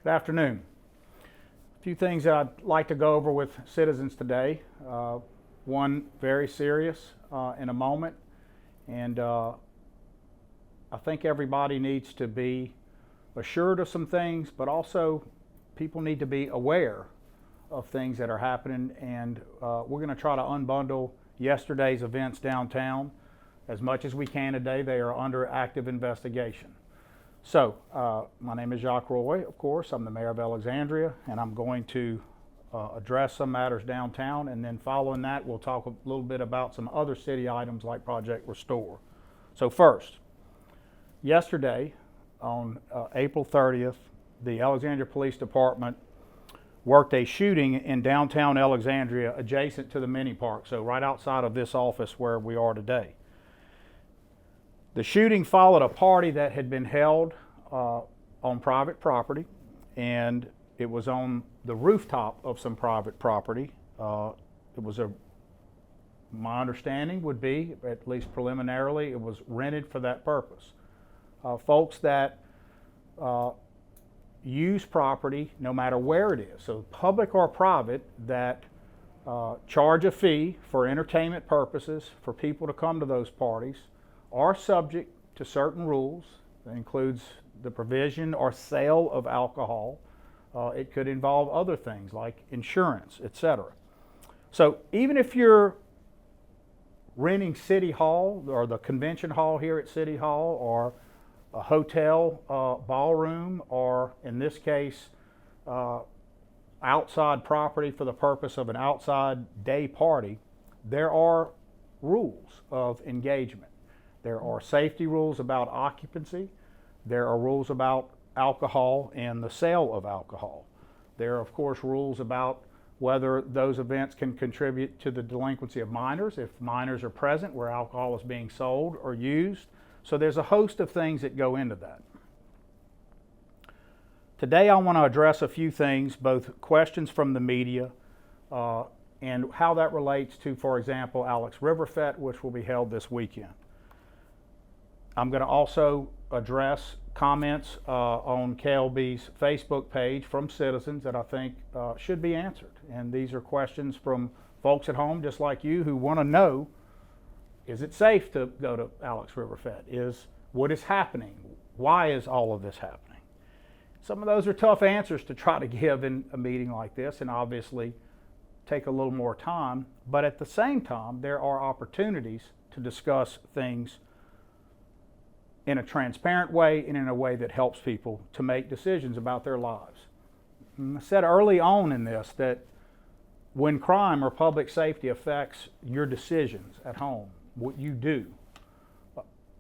Good afternoon. A few things that I'd like to go over with citizens today. One very serious in a moment, and I think everybody needs to be assured of some things, but also people need to be aware of things that are happening, and we're going to try to unbundle yesterday's events downtown as much as we can today. They are under active investigation. So, my name is Jacques Roy, of course. I'm the mayor of Alexandria, and I'm going to address some matters downtown, and then following that, we'll talk a little bit about some other city items like Project Restore. So first, yesterday, on April 30th, the Alexandria Police Department worked a shooting in downtown Alexandria adjacent to the mini park, so right outside of this office where we are today. The shooting followed a party that had been held on private property, and it was on the rooftop of some private property. It was my understanding would be, at least preliminarily, it was rented for that purpose. Folks that use property, no matter where it is, so public or private, that charge a fee for entertainment purposes for people to come to those parties, are subject to certain rules. That includes the provision or sale of alcohol. It could involve other things like insurance, etc. So even if you're renting City Hall or the convention hall here at City Hall, or a hotel ballroom, or in this case outside property for the purpose of an outside day party, there are rules of engagement. There are safety rules about occupancy. There are rules about alcohol and the sale of alcohol. There are, of course, rules about whether those events can contribute to the delinquency of minors, if minors are present where alcohol is being sold or used. So there's a host of things that go into that. Today I want to address a few things, both questions from the media and how that relates to, for example, Alex River Fete, which will be held this weekend. I'm going to also address comments on KLB's Facebook page from citizens that I think should be answered. And these are questions from folks at home just like you who want to know, is it safe to go to Alex River Fete? What is happening? Why is all of this happening? Some of those are tough answers to try to give in a meeting like this, and obviously take a little more time. But at the same time, there are opportunities to discuss things in a transparent way and in a way that helps people to make decisions about their lives. And I said early on in this that when crime or public safety affects your decisions at home, what you do,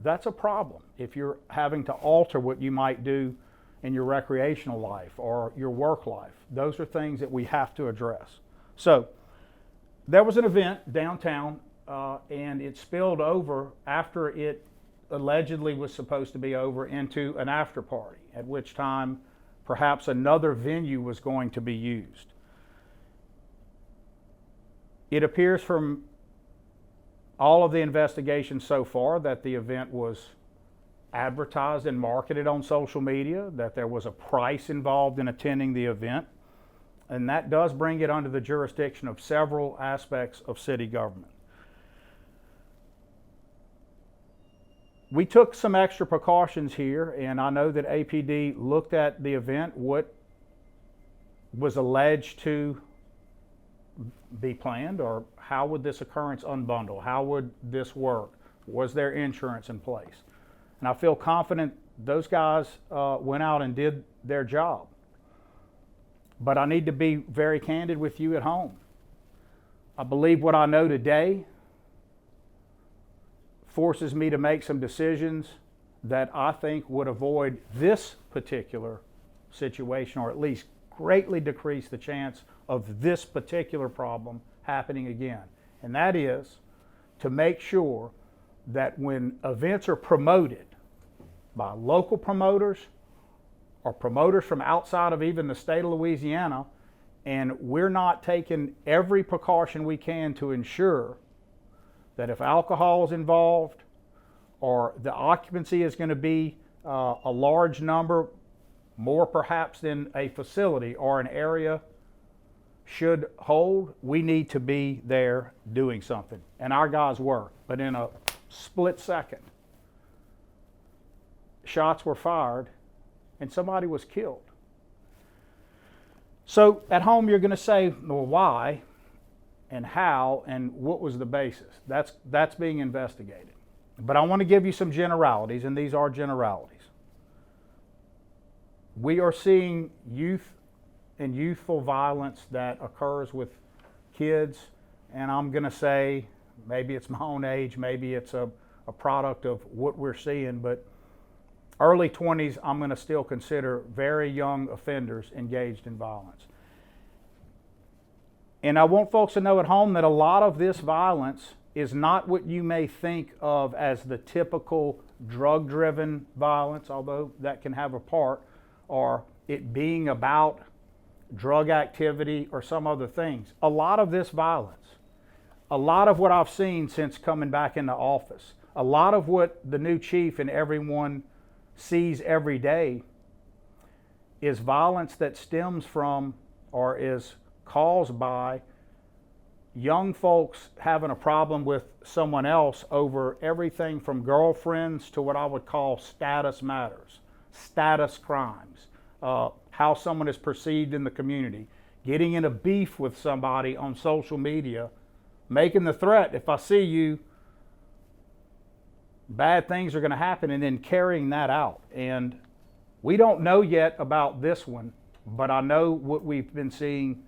that's a problem. If you're having to alter what you might do in your recreational life or your work life, those are things that we have to address. So there was an event downtown and it spilled over after it allegedly was supposed to be over into an after party, at which time perhaps another venue was going to be used. It appears from all of the investigations so far that the event was advertised and marketed on social media, that there was a price involved in attending the event, and that does bring it under the jurisdiction of several aspects of city government. We took some extra precautions here, and I know that APD looked at the event, what was alleged to be planned, or how would this occurrence unbundle? How would this work? Was there insurance in place? And I feel confident those guys went out and did their job. But I need to be very candid with you at home. I believe what I know today forces me to make some decisions that I think would avoid this particular situation, or at least greatly decrease the chance of this particular problem happening again. And that is to make sure that when events are promoted by local promoters or promoters from outside of even the state of Louisiana, and we're not taking every precaution we can to ensure that if alcohol is involved or the occupancy is going to be a large number more perhaps than a facility or an area should hold, we need to be there doing something. And our guys were. But in a split second, shots were fired and somebody was killed. So at home you're going to say, well, why and how and what was the basis? That's being investigated. But I want to give you some generalities, and these are generalities. We are seeing youth and youthful violence that occurs with kids, and I'm going to say, maybe it's my own age, maybe it's a product of what we're seeing, but early 20s, I'm going to still consider very young offenders engaged in violence. And I want folks to know at home that a lot of this violence is not what you may think of as the typical drug-driven violence, although that can have a part, or it being about drug activity or some other things. A lot of this violence, a lot of what I've seen since coming back into office, a lot of what the new chief and everyone sees every day is violence that stems from or is caused by young folks having a problem with someone else over everything from girlfriends to what I would call status matters, status crimes, how someone is perceived in the community, getting in a beef with somebody on social media, making the threat, if I see you, bad things are going to happen, and then carrying that out. And we don't know yet about this one, but I know what we've been seeing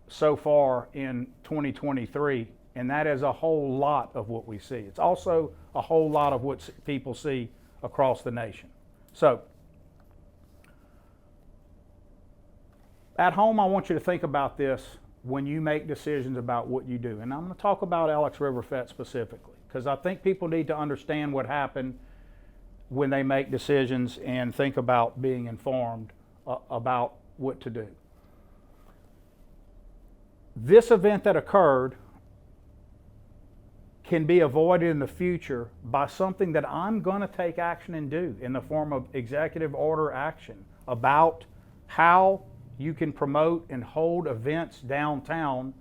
so far in 2023, and that is a whole lot of what we see. It's also a whole lot of what people see across the nation. So, at home, I want you to think about this when you make decisions about what you do. And I'm going to talk about Alex River Fete specifically, because I think people need to understand what happened when they make decisions and think about being informed about what to do. This event that occurred can be avoided in the future by something that I'm going to take action and do in the form of executive order action about how you can promote and hold events downtown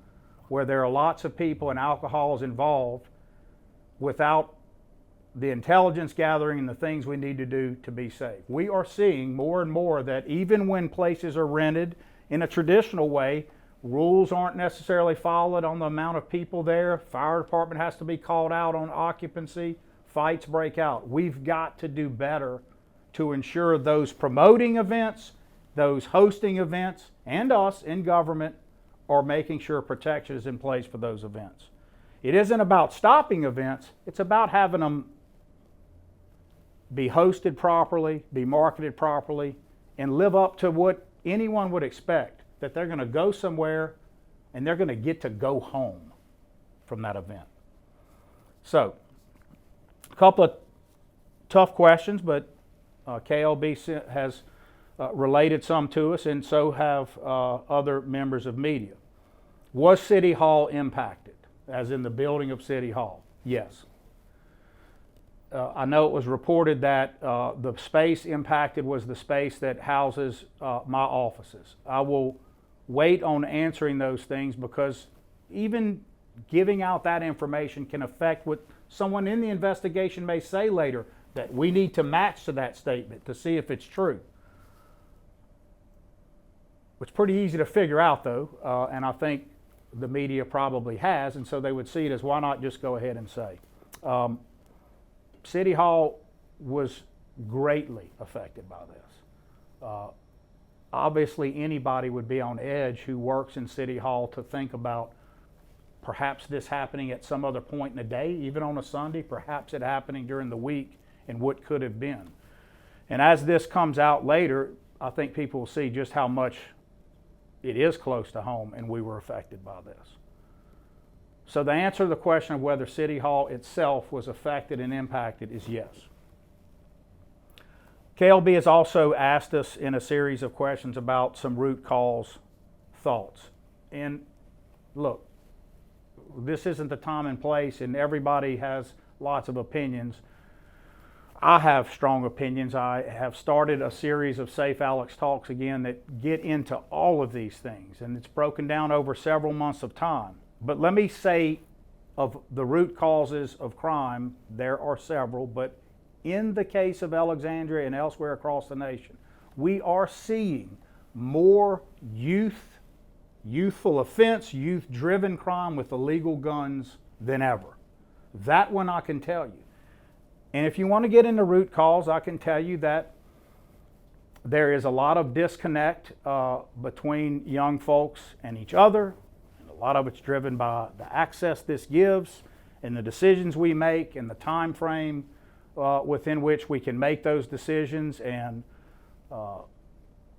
where there are lots of people and alcohol is involved without the intelligence gathering and the things we need to do to be safe. We are seeing more and more that even when places are rented in a traditional way, rules aren't necessarily followed on the amount of people there. Fire department has to be called out on occupancy. Fights break out. We've got to do better to ensure those promoting events, those hosting events, and us in government are making sure protection is in place for those events. It isn't about stopping events. It's about having them be hosted properly, be marketed properly, and live up to what anyone would expect, that they're going to go somewhere and they're going to get to go home from that event. So, a couple of tough questions, but KLB has related some to us, and so have other members of media. Was City Hall impacted, as in the building of City Hall? Yes. I know it was reported that the space impacted was the space that houses my offices. I will wait on answering those things because even giving out that information can affect what someone in the investigation may say later, that we need to match to that statement to see if it's true. It's pretty easy to figure out though, and I think the media probably has, and so they would see it as, why not just go ahead and say. City Hall was greatly affected by this. Obviously anybody would be on edge who works in City Hall to think about perhaps this happening at some other point in the day, even on a Sunday, perhaps it happening during the week, and what could have been. And as this comes out later, I think people will see just how much it is close to home and we were affected by this. So the answer to the question of whether City Hall itself was affected and impacted is yes. KLB has also asked us in a series of questions about some root cause thoughts. And look, this isn't the time and place, and everybody has lots of opinions. I have strong opinions. I have started a series of Safe Alex Talks again that get into all of these things, and it's broken down over several months of time. But let me say, of the root causes of crime, there are several, but in the case of Alexandria and elsewhere across the nation, we are seeing more youthful offense, youth-driven crime with illegal guns than ever. That one I can tell you. And if you want to get into root cause, I can tell you that there is a lot of disconnect between young folks and each other. And a lot of it's driven by the access this gives and the decisions we make and the time frame within which we can make those decisions, and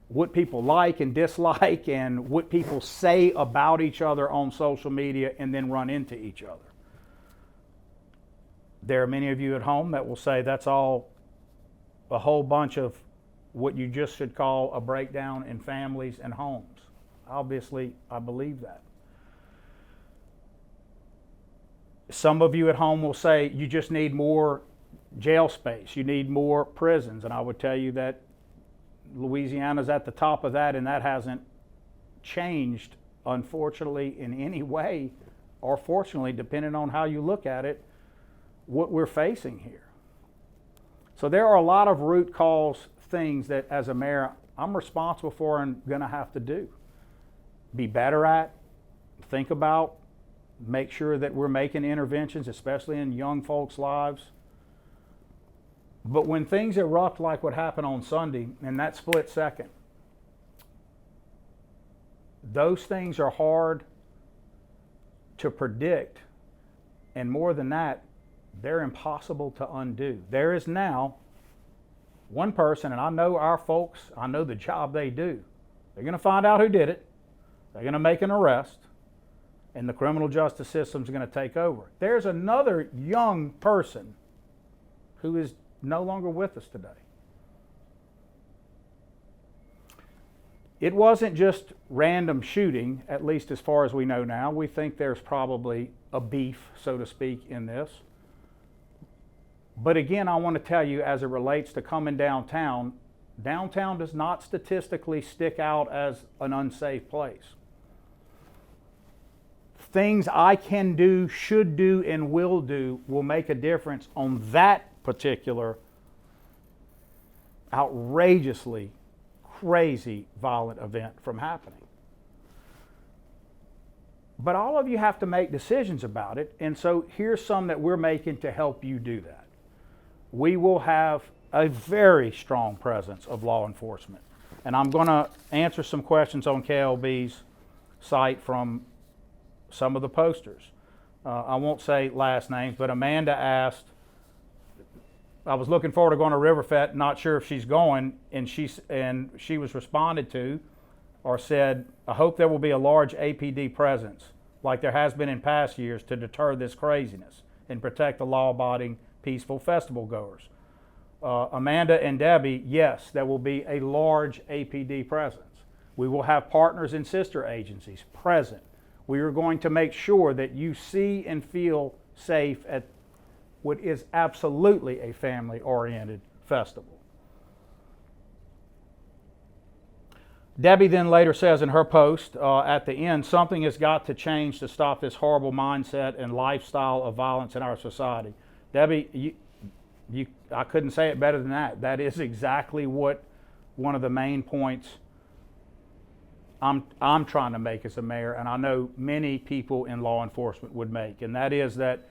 what people like and dislike and what people say about each other on social media and then run into each other. There are many of you at home that will say that's all a whole bunch of what you just should call a breakdown in families and homes. Obviously, I believe that. Some of you at home will say you just need more jail space, you need more prisons, and I would tell you that Louisiana's at the top of that, and that hasn't changed, unfortunately, in any way, or fortunately, depending on how you look at it, what we're facing here. So there are a lot of root cause things that, as a mayor, I'm responsible for and going to have to do. Be better at, think about, make sure that we're making interventions, especially in young folks' lives. But when things erupt like what happened on Sunday, in that split second, those things are hard to predict, and more than that, they're impossible to undo. There is now one person, and I know our folks, I know the job they do. They're going to find out who did it, they're going to make an arrest, and the criminal justice system is going to take over. There's another young person who is no longer with us today. It wasn't just random shooting, at least as far as we know now. We think there's probably a beef, so to speak, in this. But again, I want to tell you, as it relates to coming downtown, downtown does not statistically stick out as an unsafe place. Things I can do, should do, and will do will make a difference on that particular outrageously crazy violent event from happening. But all of you have to make decisions about it, and so here's some that we're making to help you do that. We will have a very strong presence of law enforcement, and I'm going to answer some questions on KLB's site from some of the posters. I won't say last names, but Amanda asked, I was looking forward to going to River Fete, not sure if she's going, and she was responded to or said, I hope there will be a large APD presence like there has been in past years to deter this craziness and protect the law-abiding, peaceful festival goers. Amanda and Debbie, yes, there will be a large APD presence. We will have partners and sister agencies present. We are going to make sure that you see and feel safe at what is absolutely a family-oriented festival. Debbie then later says in her post at the end, something has got to change to stop this horrible mindset and lifestyle of violence in our society. Debbie, I couldn't say it better than that. That is exactly what one of the main points I'm trying to make as a mayor, and I know many people in law enforcement would make, and that is that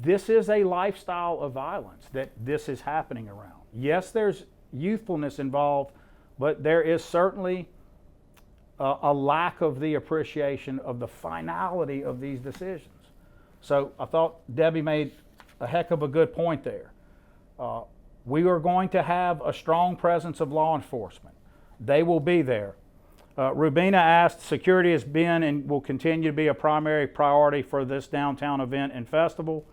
this is a lifestyle of violence that this is happening around. Yes, there's youthfulness involved, but there is certainly a lack of the appreciation of the finality of these decisions. So I thought Debbie made a heck of a good point there. We are going to have a strong presence of law enforcement. They will be there. Rubina asked, security has been and will continue to be a primary priority for this downtown event and festival.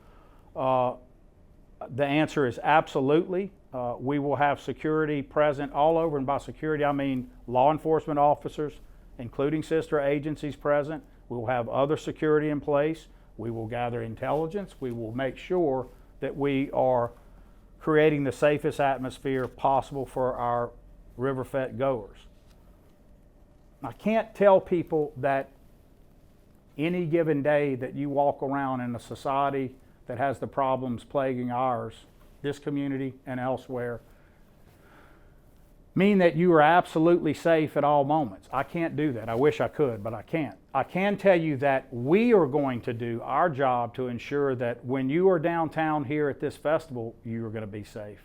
The answer is absolutely. We will have security present all over, and by security I mean law enforcement officers, including sister agencies present. We will have other security in place. We will gather intelligence. We will make sure that we are creating the safest atmosphere possible for our River Fete goers. I can't tell people that any given day that you walk around in a society that has the problems plaguing ours, this community and elsewhere, mean that you are absolutely safe at all moments. I can't do that. I wish I could, but I can't. I can tell you that we are going to do our job to ensure that when you are downtown here at this festival, you are going to be safe.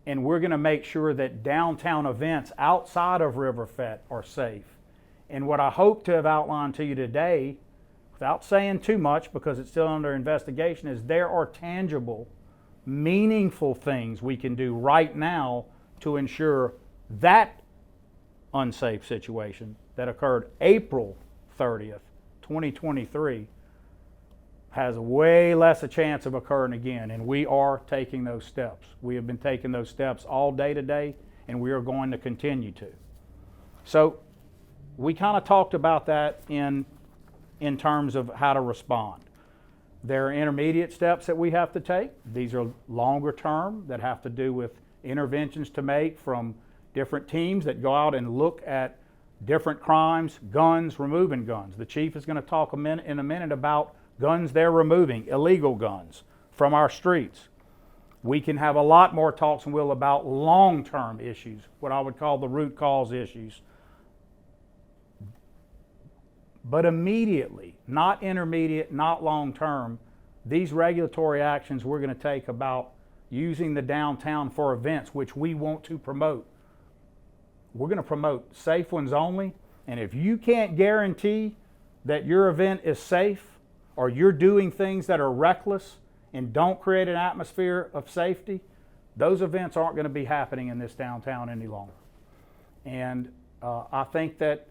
And we're going to make sure that downtown events outside of River Fete are safe. And what I hope to have outlined to you today, without saying too much because it's still under investigation, is there are tangible, meaningful things we can do right now to ensure that unsafe situation that occurred April 30th, 2023 has way less a chance of occurring again, and we are taking those steps. We have been taking those steps all day today, and we are going to continue to. So we kind of talked about that in terms of how to respond. There are intermediate steps that we have to take. These are longer term that have to do with interventions to make from different teams that go out and look at different crimes, guns, removing guns. The chief is going to talk in a minute about guns they're removing, illegal guns from our streets. We can have a lot more talks and will about long-term issues, what I would call the root cause issues. But immediately, not intermediate, not long-term, these regulatory actions we're going to take about using the downtown for events which we want to promote. We're going to promote safe ones only, and if you can't guarantee that your event is safe or you're doing things that are reckless and don't create an atmosphere of safety, those events aren't going to be happening in this downtown any longer. And I think that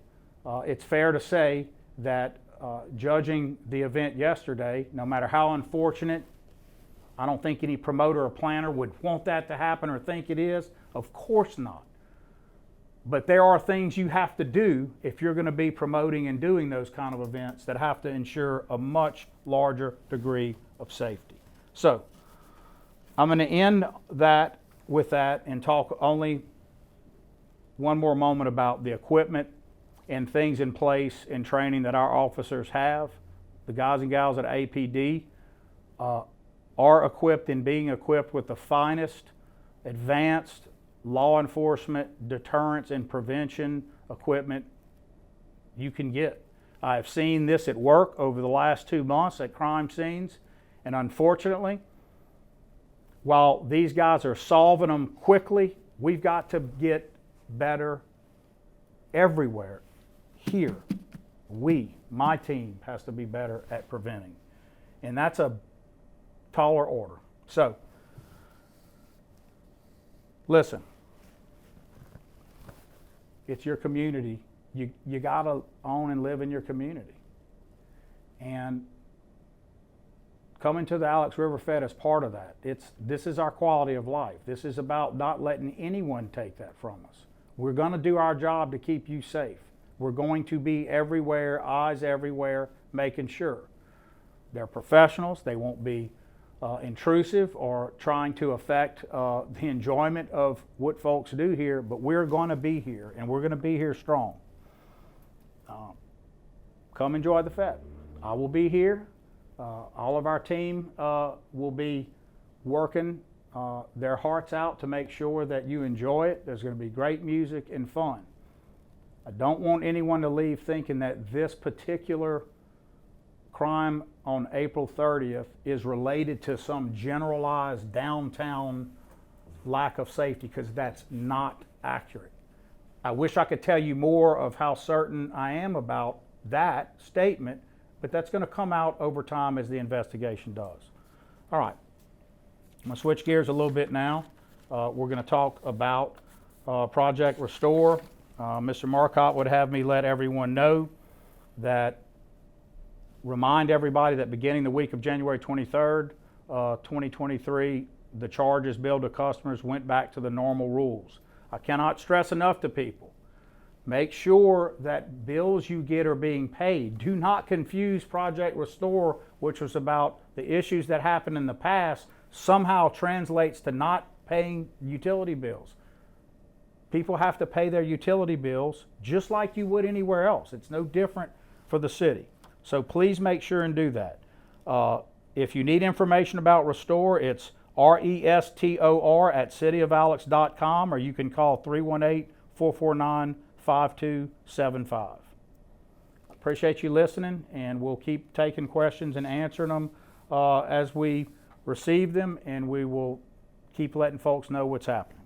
it's fair to say that judging the event yesterday, no matter how unfortunate, I don't think any promoter or planner would want that to happen or think it is. Of course not. But there are things you have to do if you're going to be promoting and doing those kind of events that have to ensure a much larger degree of safety. So I'm going to end that with that and talk only one more moment about the equipment and things in place and training that our officers have. The guys and gals at APD are equipped and being equipped with the finest advanced law enforcement, deterrence, and prevention equipment you can get. I have seen this at work over the last 2 months at crime scenes, and unfortunately, while these guys are solving them quickly, we've got to get better everywhere. Here, my team has to be better at preventing, and that's a taller order. So, listen. It's your community. You got to own and live in your community. And coming to the Alex River Fete is part of that. This is our quality of life. This is about not letting anyone take that from us. We're going to do our job to keep you safe. We're going to be everywhere, eyes everywhere, making sure. They're professionals. They won't be intrusive or trying to affect the enjoyment of what folks do here, but we're going to be here, and we're going to be here strong. Come enjoy the Fete. I will be here. All of our team will be working their hearts out to make sure that you enjoy it. There's going to be great music and fun. I don't want anyone to leave thinking that this particular crime on April 30th is related to some generalized downtown lack of safety, because that's not accurate. I wish I could tell you more of how certain I am about that statement, but that's going to come out over time as the investigation does. All right, I'm going to switch gears a little bit now. We're going to talk about Project Restore. Mr. Marcotte would have me let everyone know that remind everybody that beginning the week of January 23rd, 2023, the charges billed to customers went back to the normal rules. I cannot stress enough to people, make sure that bills you get are being paid. Do not confuse Project Restore, which was about the issues that happened in the past, somehow translates to not paying utility bills. People have to pay their utility bills just like you would anywhere else. It's no different for the city. So please make sure and do that. If you need information about Restore, it's restor@cityofalex.com, or you can call 318-449-5275. Appreciate you listening, and we'll keep taking questions and answering them as we receive them, and we will keep letting folks know what's happening.